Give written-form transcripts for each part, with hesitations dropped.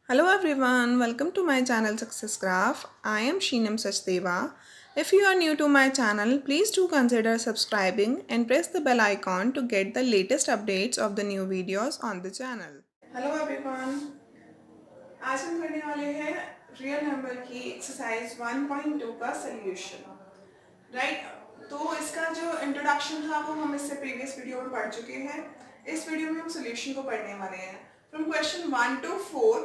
Hello everyone, welcome to my channel Success Graph. I am Sheenam Sachdeva. If you are new to my channel, please do consider subscribing and press the bell icon to get the latest updates of the new videos on the channel. Hello everyone. आज हम करने वाले हैं real number की exercise 1.2 का solution right. तो इसका जो इंट्रोडक्शन था वो हम इससे प्रीवियस वीडियो में पढ़ चुके हैं। इस वीडियो में हम सोल्यूशन को पढ़ने वाले हैं फ्रॉम क्वेश्चन 1 to 4।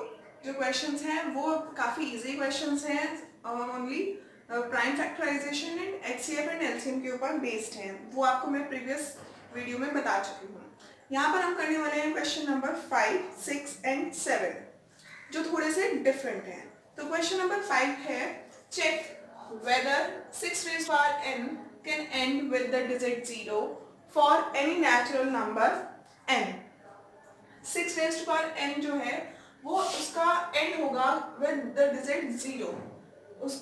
जो क्वेश्चंस हैं वो काफ़ी इजी क्वेश्चंस हैं, only prime factorization and HCF and LCM के ऊपर बेस्ड हैं। वो आपको मैं प्रीवियस वीडियो में बता चुकी हूँ। यहाँ पर हम करने वाले हैं क्वेश्चन नंबर 5, 6 एंड 7 जो थोड़े से डिफरेंट हैं। तो क्वेश्चन नंबर 5 है, check whether 6 raised power n can end with the digit 0 for any natural number n। 6 raised power n जो है वो उसका एंड होगा with the digit 0।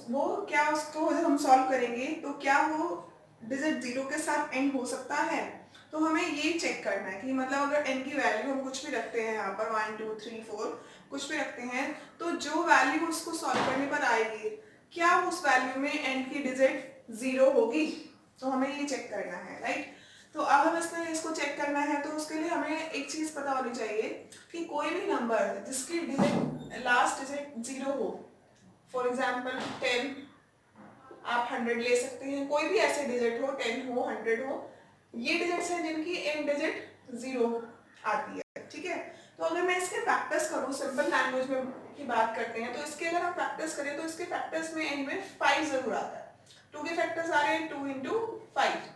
वो क्या उसको जब हम सॉल्व करेंगे तो क्या वो डिजिट 0 के साथ एंड हो सकता है। तो हमें ये चेक करना है कि मतलब अगर n की वैल्यू हम कुछ भी रखते हैं यहाँ पर 1 2 3 4 कुछ भी रखते हैं तो जो वैल्यू उसको सॉल्व करने पर आएगी क्या उस वैल्यू में n की डिजिट 0 होगी। तो हमें ये चेक करना है राइट। तो अब हम इसको चेक करना है तो उसके लिए हमें एक चीज़ पता होनी चाहिए कि कोई भी नंबर जिसकी डिजिट लास्ट डिजिट 0 हो, फॉर एग्जाम्पल 10, आप 100 ले सकते हैं, कोई भी ऐसे डिजिट हो 10 हो 100 हो, ये डिजिट्स हैं जिनकी एंड डिजिट 0 आती है। ठीक है, तो अगर मैं इसके फैक्टर्स करूँ, सिंपल लैंग्वेज में की बात करते हैं तो इसके अगर हम फैक्टर्स करें तो इसके फैक्टर्स में एंड में 5 जरूर आता है। 2 के फैक्टर्स आ रहे हैं 2 इंटू 5,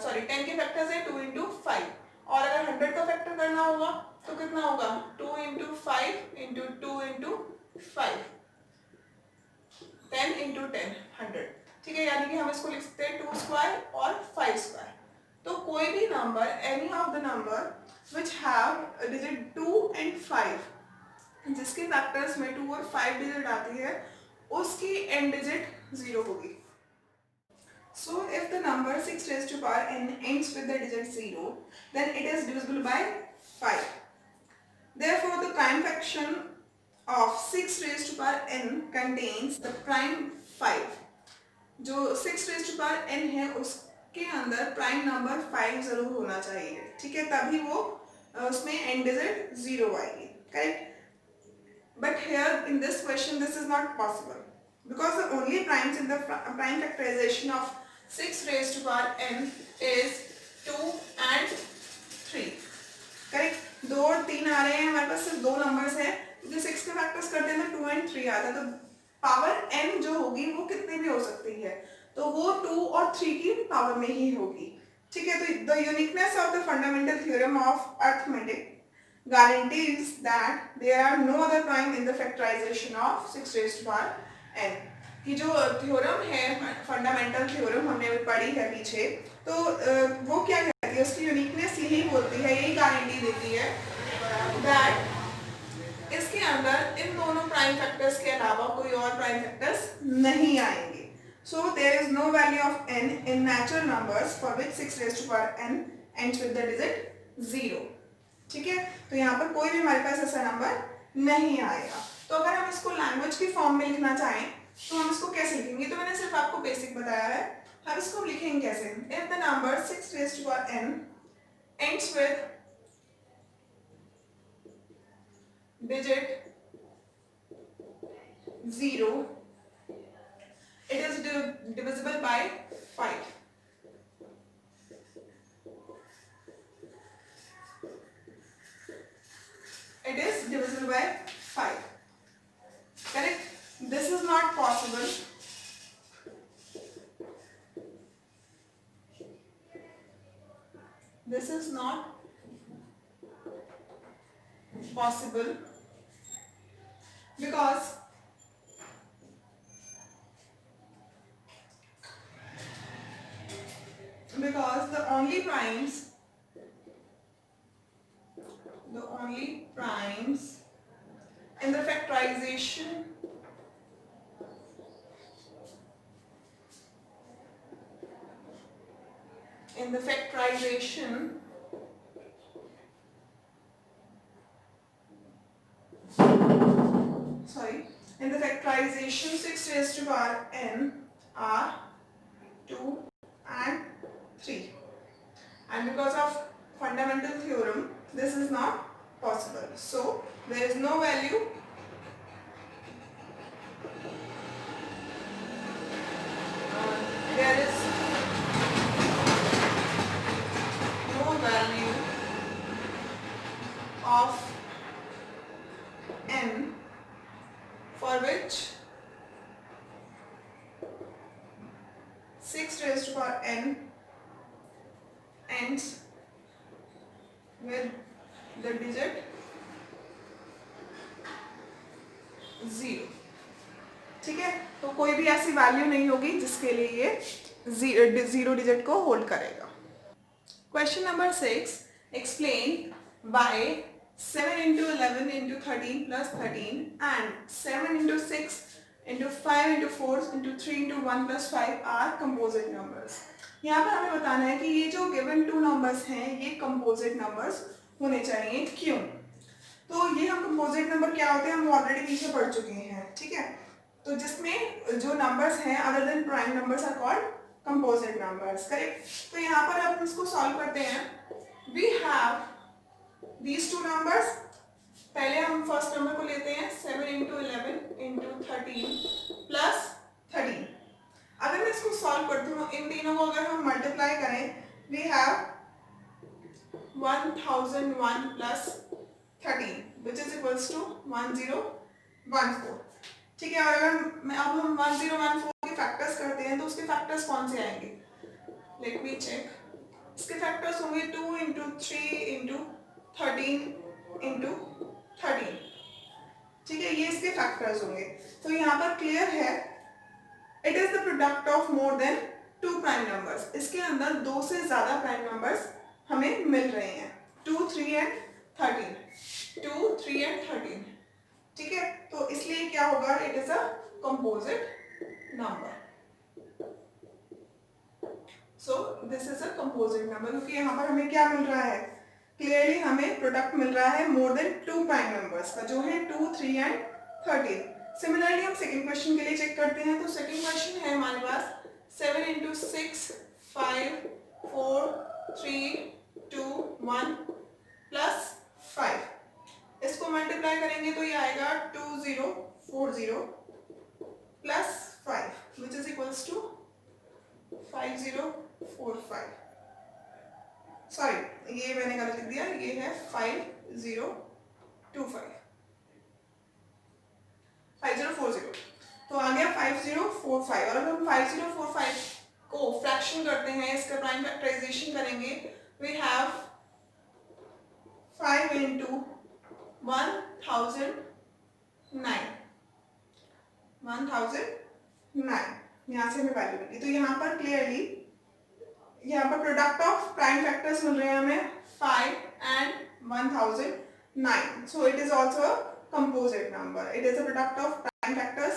सॉरी 10 के फैक्टर्स है 2 इंटू 5, और अगर 100 का फैक्टर करना होगा तो कितना होगा 2 इंटू 5 इंटू 2 इंटू 5, 10 इंटू 10 100। ठीक है, यानी कि हम इसको लिख सकते हैं 2 स्क्वायर और 5 स्क्वायर। तो कोई भी number, any of the number which have digit 2 and 5, जिसके फैक्टर्स में 2 और 5 डिजिट आती है उसकी एंड डिजिट 0 होगी। So if the number 6 raised to power n ends with the digit 0, then it is divisible by 5. Therefore, the prime fraction of 6 raised to power n contains the prime 5. जो 6 raised to power n है उसके अंदर prime number 5 जरूर होना चाहिए। ठीक है, तभी वो उसमें एंड डिजिट 0 आएगी। Correct, but here in this question this is not possible because the only primes in the prime factorization of 6 raised to power n is 2 and 3। Correct, 2 और 3 आ रहे हैं, हमारे पास सिर्फ दो नंबर्स हैं, जो 6 के फैक्टर्स करते हैं तो 2 and 3 आता है, तो पावर n जो होगी वो कितने भी हो सकती है, तो वो 2 और 3 की पावर में ही होगी। ठीक है, तो the uniqueness of the fundamental theorem of arithmetic guarantees that there are no other prime in the factorization of 6 raised to power n। कि जो थ्योरम है, फंडामेंटल थ्योरम हमने भी पढ़ी है पीछे, तो वो क्या कहती है, उसकी यूनिकनेस यही बोलती है, यही गारंटी देती है दैट इसके अंदर इन दोनों प्राइम फैक्टर्स के अलावा कोई और प्राइम फैक्टर्स नहीं आएंगे। So there is no value of n in natural numbers for which 6 raised to power n ends with the digit 0। ठीक है, तो यहाँ पर कोई भी हमारे पास ऐसा नंबर नहीं आएगा। तो अगर हम इसको लैंग्वेज की फॉर्म में लिखना चाहें तो हम इसको कैसे लिखेंगे, तो मैंने सिर्फ आपको बेसिक बताया है, हम इसको लिखेंगे कैसे। If the number 6 raised to power n ends with digit 0, it is divisible by 5। It is divisible by 5। Correct? This is not possible this is not possible because the only primes in the factorization In the factorization, 6 raised to power n are 2 and 3. And because of fundamental theorem, this is not possible. So, there is no value. There is no value of n for which 6 raised to power n ends with the digit 0. ठीक है, तो कोई भी ऐसी value नहीं होगी जिसके लिए ये 0 डिजिट को होल्ड करेगा. Question number 6. Explain why 7 into 11 into 13 plus 13 and 7 into 6 into 5 into 4 into 3 into 1 plus 5 are composite numbers. यहाँ पर हमें बताना है कि ये जो given two numbers हैं ये composite numbers होने चाहिए. क्यों? तो ये हम composite number क्या होते हैं हम ऑलरेडी पीछे पढ़ चुके हैं. ठीक है, तो जिसमें जो numbers हैं other than prime numbers are called composite numbers. Correct. तो यहाँ पर अब इसको सॉल्व करते हैं. We have these two numbers. पहले हम फर्स्ट नंबर को लेते हैं 7 into 11 into 13 plus 13. अगर मैं इसको सॉल्व करती हूँ इन तीनों को अगर हम मल्टीप्लाई करें we have 1001 plus 13 which is equals to 1014. ठीक है, और अगर अब हम 1014 के फैक्टर्स करते हैं तो उसके फैक्टर्स कौन से आएंगे? Let me check. इसके फैक्टर्स होंगे 2 into 3 into 13 into 13. ठीक है, ये इसके फैक्टर्स होंगे. तो यहाँ पर क्लियर है it is the product of more than 2 prime numbers. इसके अंदर 2 से ज्यादा प्राइम नंबर्स हमें मिल रहे हैं. 2, 3 एंड 13. 2, 3 एंड 13. ठीक है, तो इसलिए क्या होगा it is a composite number. So this is a composite number क्योंकि यहाँ पर हमें क्या मिल रहा है? क्लियरली हमें प्रोडक्ट मिल रहा है मोर देन 2 प्राइम नंबर्स का जो है 2, 3 एंड 13. सिमिलरली हम सेकंड क्वेश्चन के लिए चेक करते हैं. तो सेकंड क्वेश्चन है हमारे पास 7 into 6, 5, 4, 3, 2, 1 plus 5. इसको मल्टीप्लाई करेंगे तो ये आएगा 2040 plus 5 which is equals to 5045. Sorry ये मैंने गलत लिख दिया, ये है 5025 5040. तो आ गया 5045. और अगर हम 5045 को फ्रैक्शन करते हैं इसका प्राइम फैक्टराइजेशन करेंगे वी हैव 5 into 1009 यहाँ से हमें वैल्यू मिली. तो यहाँ पर क्लियरली यहाँ पर प्रोडक्ट ऑफ प्राइम फैक्टर्स मिल रहे हैं हमें 5 and 1009. So it is also a composite number. It is a product of prime factors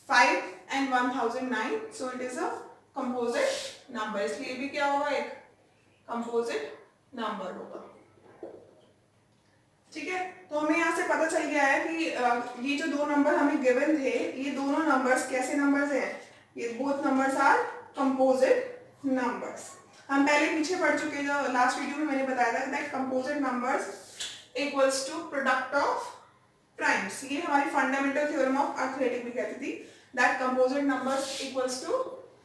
5 and 1009. So it is a composite number. इसलिए भी क्या होगा एक कंपोजिट नंबर होगा. ठीक है, तो हमें यहाँ से पता चल गया है कि ये जो दो नंबर हमें गिवन थे ये दोनों नंबर्स कैसे नंबर्स हैं? ये both numbers are composite numbers. हम पहले पीछे पढ़ चुके जो लास्ट वीडियो में मैंने बताया था that composite numbers equals to product of primes. ये हमारी फंडामेंटल थ्योरम ऑफ अर्थमेटिक भी कहती थी that composite numbers equals to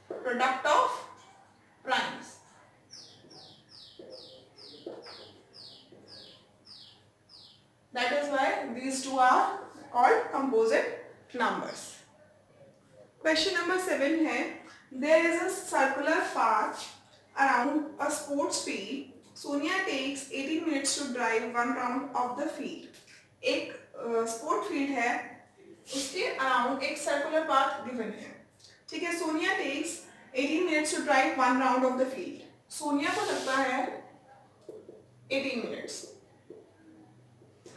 product of primes. That is why these two are called composite numbers. Question number 7 है there is a circular path around a sports field. Sonia takes 18 minutes to drive one round of the field. एक sport field है उसके around एक circular path given है. ठीक है, Sonia takes 18 minutes to drive one round of the field. Sonia को लगता है 18 minutes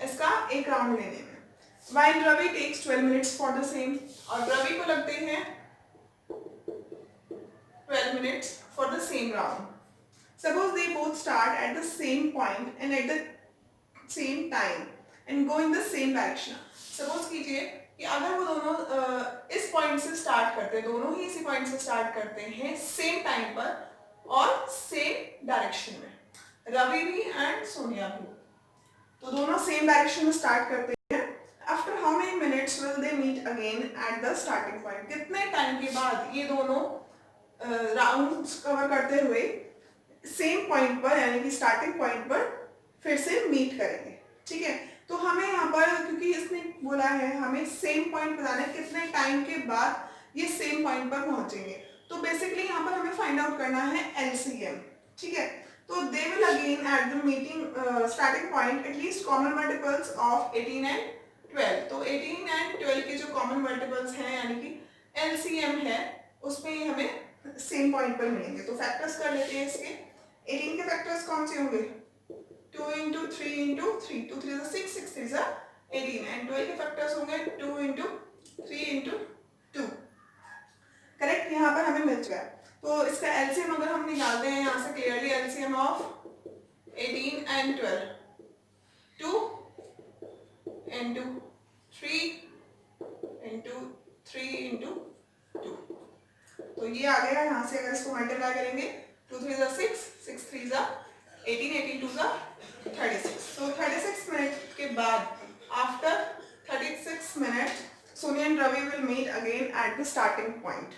इसका एक राउंड लेने में. While Ravi takes 12 minutes for the same. और रवि को लगते हैं 12 minutes for the same round. Suppose they both start at the same point and at the same time and go in the same direction. Suppose कीजिए कि अगर वो दोनों इस पॉइंट से स्टार्ट करते हैं, दोनों ही इसी पॉइंट से स्टार्ट करते हैं सेम टाइम पर और सेम डायरेक्शन में, रवि भी एंड सोनिया भी, तो दोनों सेम डायरेक्शन में स्टार्ट करते हैं। After how many minutes will they meet again at the starting point, कितने टाइम के बाद ये दोनों राउंड्स कवर करते हुए सेम पॉइंट पर यानी कि स्टार्टिंग पॉइंट पर फिर से मीट करेंगे। ठीक है, तो हमें यहाँ पर क्योंकि इसने बोला है हमें सेम पॉइंट बताना है कितने टाइम के बाद ये सेम पॉइंट पर पहुंचेंगे, तो बेसिकली यहाँ पर हमें फाइंड आउट करना है एलसीएम। ठीक है, तो they will again at the meeting starting point at least common multiples of 18 and 12, तो 18 एंड 12 के जो कॉमन मल्टीपल्स हैं यानी कि एलसीएम है उसमें हमें सेम पॉइंट पर मिलेंगे। तो फैक्टर्स कर लेते हैं इसके। 18 के फैक्टर्स कौन से होंगे, 2 into 3 into 3, 2 3 is 6, 6 3 is 18, and 12 के फैक्टर्स होंगे 2 into 3 into 2। करेक्ट, यहाँ पर हमें मिल चुका है। तो इसका एलसीएम अगर हम निकालते हैं यहाँ से clearly, LCM of 18 and 12, 2 into 3 into 3 into 2, तो ये आ गया। यहाँ से अगर इसको मल्टीप्लाई करेंगे 2 3 is 6, 6 3 is 18, 18 2 is 36। so 36 minute के बाद, after 36 minute, Sonia and Ravi will meet again at the starting point.